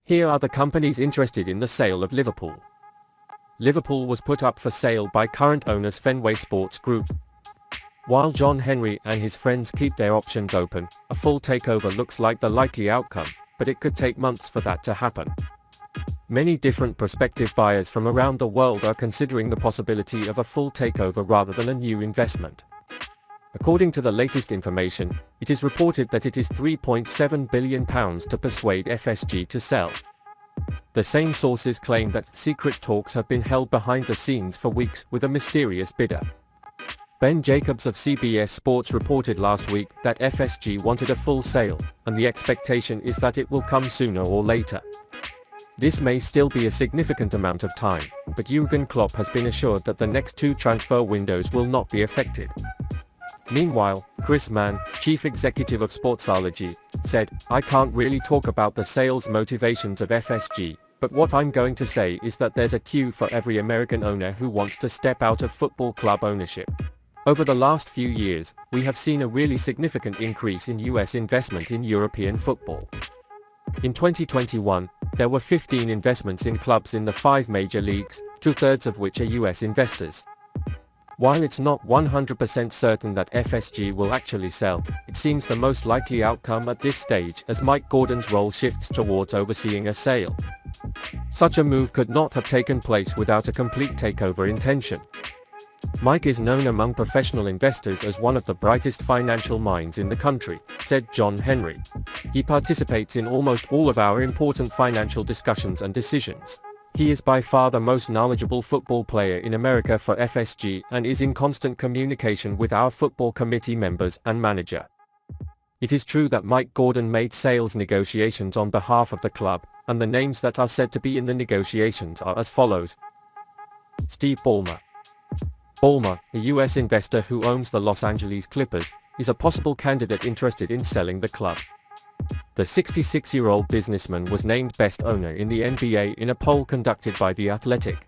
Here are the companies interested in the sale of Liverpool. Liverpool was put up for sale by current owners Fenway Sports Group. While John Henry and his friends keep their options open, a full takeover looks like the likely outcome, but it could take months for that to happen. Many different prospective buyers from around the world are considering the possibility of a full takeover rather than a new investment. According to the latest information, it is reported that it is £3.7 billion to persuade FSG to sell. The same sources claim that secret talks have been held behind the scenes for weeks with a mysterious bidder. Ben Jacobs of CBS Sports reported last week that FSG wanted a full sale, and the expectation is that it will come sooner or later. This may still be a significant amount of time, but Jürgen Klopp has been assured that the next two transfer windows will not be affected. Meanwhile, Chris Mann, chief executive of Sportsology, said, "I can't really talk about the sales motivations of FSG, but what I'm going to say is that there's a queue for every American owner who wants to step out of football club ownership." Over the last few years, we have seen a really significant increase in US investment in European football. In 2021, there were 15 investments in clubs in the 5 major leagues, 2/3 of which are US investors. While it's not 100% certain that FSG will actually sell, it seems the most likely outcome at this stage as Mike Gordon's role shifts towards overseeing a sale. Such a move could not have taken place without a complete takeover intention. Mike is known among professional investors as one of the brightest financial minds in the country, said John Henry. He participates in almost all of our important financial discussions and decisions. He is by far the most knowledgeable football player in America for FSG and is in constant communication with our football committee members and manager. It is true that Mike Gordon made sales negotiations on behalf of the club, and the names that are said to be in the negotiations are as follows. Steve Ballmer. Ballmer, a US investor who owns the Los Angeles Clippers, is a possible candidate interested in selling the club. The 66-year-old businessman was named best owner in the NBA in a poll conducted by The Athletic.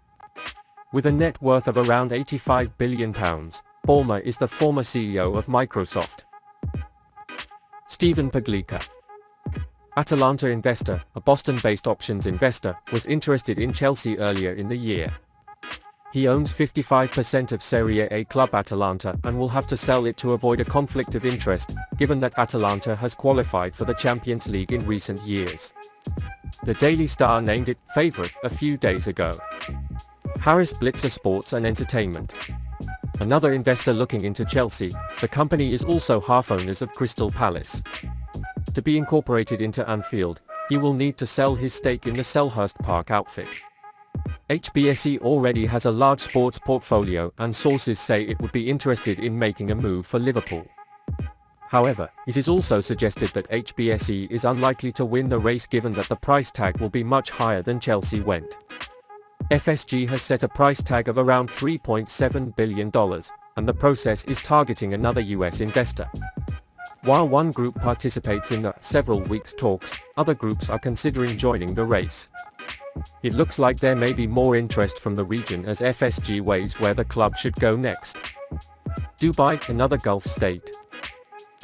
With a net worth of around £85 billion, Ballmer is the former CEO of Microsoft. Stephen Paglica. Atalanta investor, a Boston-based options investor, was interested in Chelsea earlier in the year. He owns 55% of Serie A club Atalanta and will have to sell it to avoid a conflict of interest, given that Atalanta has qualified for the Champions League in recent years. The Daily Star named it favorite a few days ago. Harris Blitzer Sports and Entertainment. Another investor looking into Chelsea, the company is also half owners of Crystal Palace. To be incorporated into Anfield, he will need to sell his stake in the Selhurst Park outfit. HBSE already has a large sports portfolio and sources say it would be interested in making a move for Liverpool. However, it is also suggested that HBSE is unlikely to win the race given that the price tag will be much higher than Chelsea went. FSG has set a price tag of around $3.7 billion, and the process is targeting another US investor. While one group participates in the several weeks talks, other groups are considering joining the race. It looks like there may be more interest from the region as FSG weighs where the club should go next. Dubai, another Gulf state.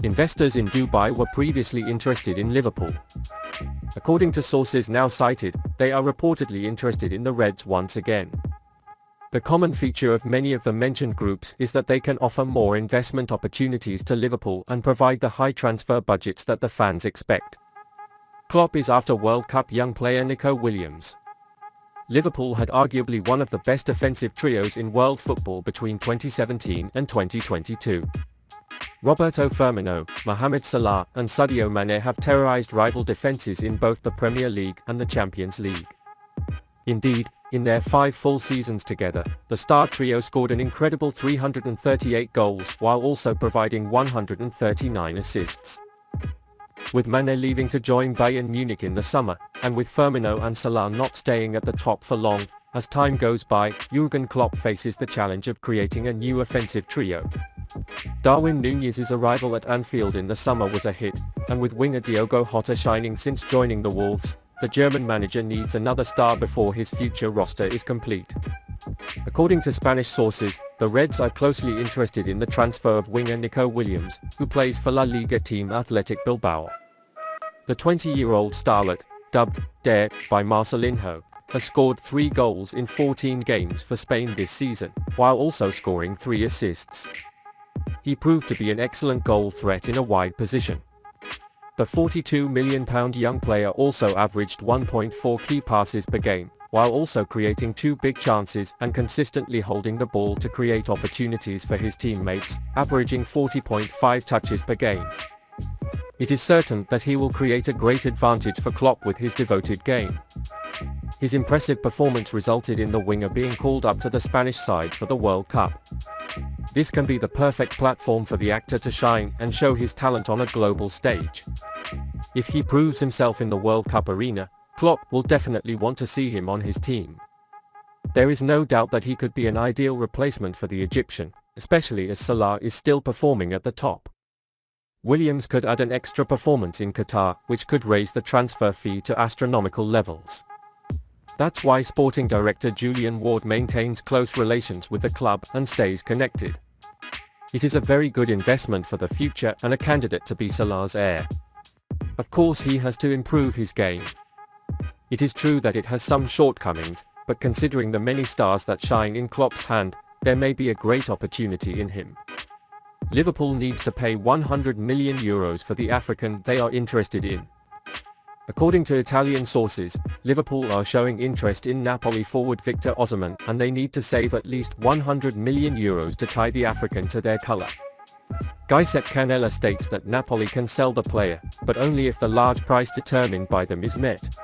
Investors in Dubai were previously interested in Liverpool. According to sources now cited, they are reportedly interested in the Reds once again. The common feature of many of the mentioned groups is that they can offer more investment opportunities to Liverpool and provide the high transfer budgets that the fans expect. Klopp is after World Cup young player Nico Williams. Liverpool had arguably one of the best offensive trios in world football between 2017 and 2022. Roberto Firmino, Mohamed Salah and Sadio Mane have terrorized rival defenses in both the Premier League and the Champions League. Indeed, in their 5 full seasons together, the star trio scored an incredible 338 goals while also providing 139 assists. With Mane leaving to join Bayern Munich in the summer, and with Firmino and Salah not staying at the top for long, as time goes by, Jürgen Klopp faces the challenge of creating a new offensive trio. Darwin Nunez's arrival at Anfield in the summer was a hit, and with winger Diogo Jota shining since joining the Wolves, the German manager needs another star before his future roster is complete. According to Spanish sources, the Reds are closely interested in the transfer of winger Nico Williams, who plays for La Liga team Athletic Bilbao. The 20-year-old starlet, dubbed Dare by Marcelinho, has scored 3 goals in 14 games for Spain this season, while also scoring 3 assists. He proved to be an excellent goal threat in a wide position. The £42 million young player also averaged 1.4 key passes per game, while also creating 2 big chances and consistently holding the ball to create opportunities for his teammates, averaging 40.5 touches per game. It is certain that he will create a great advantage for Klopp with his devoted game. His impressive performance resulted in the winger being called up to the Spanish side for the World Cup. This can be the perfect platform for the actor to shine and show his talent on a global stage. If he proves himself in the World Cup arena, Klopp will definitely want to see him on his team. There is no doubt that he could be an ideal replacement for the Egyptian, especially as Salah is still performing at the top. Williams could add an extra performance in Qatar, which could raise the transfer fee to astronomical levels. That's why sporting director Julian maintains close relations with the club and stays connected. It is a very good investment for the future and a candidate to be Salah's heir. Of course, he has to improve his game. It is true that it has some shortcomings, but considering the many stars that shine in Klopp's hand, there may be a great opportunity in him. Liverpool needs to pay €100 million for the African they are interested in. According to Italian sources, Liverpool are showing interest in Napoli forward Victor Osimhen, and they need to save at least €100 million to tie the African to their colour. Giuseppe Canella states that Napoli can sell the player, but only if the large price determined by them is met.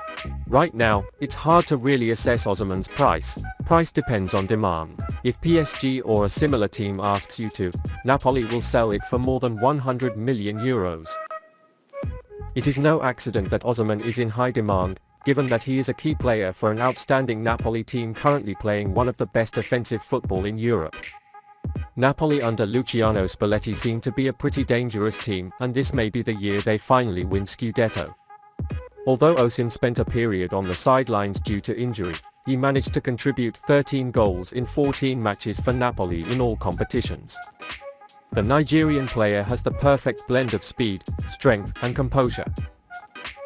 Right now, it's hard to really assess Osimhen's price. Price depends on demand. If PSG or a similar team asks you to, Napoli will sell it for more than €100 million. It is no accident that Osimhen is in high demand, given that he is a key player for an outstanding Napoli team currently playing one of the best offensive football in Europe. Napoli under Luciano Spalletti seem to be a pretty dangerous team, and this may be the year they finally win Scudetto. Although Osimhen spent a period on the sidelines due to injury, he managed to contribute 13 goals in 14 matches for Napoli in all competitions. The Nigerian player has the perfect blend of speed, strength, and composure.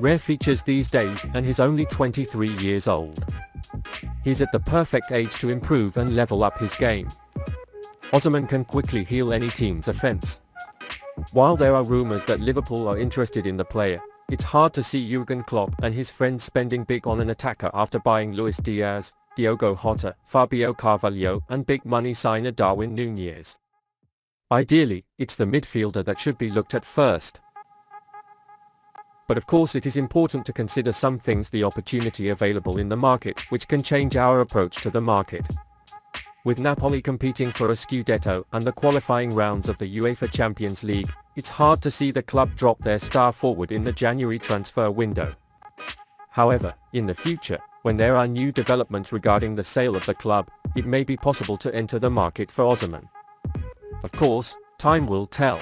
Rare features these days, and he's only 23 years old. He's at the perfect age to improve and level up his game. Osimhen can quickly heal any team's offense. While there are rumors that Liverpool are interested in the player, it's hard to see Jürgen Klopp and his friends spending big on an attacker after buying Luis Diaz, Diogo Jota, Fabio Carvalho, and big money signer Darwin Nunez. Ideally, it's the midfielder that should be looked at first. But of course it is important to consider some things: the opportunity available in the market, which can change our approach to the market. With Napoli competing for a Scudetto and the qualifying rounds of the UEFA Champions League, it's hard to see the club drop their star forward in the January transfer window. However, in the future, when there are new developments regarding the sale of the club, it may be possible to enter the market for Osimhen. Of course, time will tell.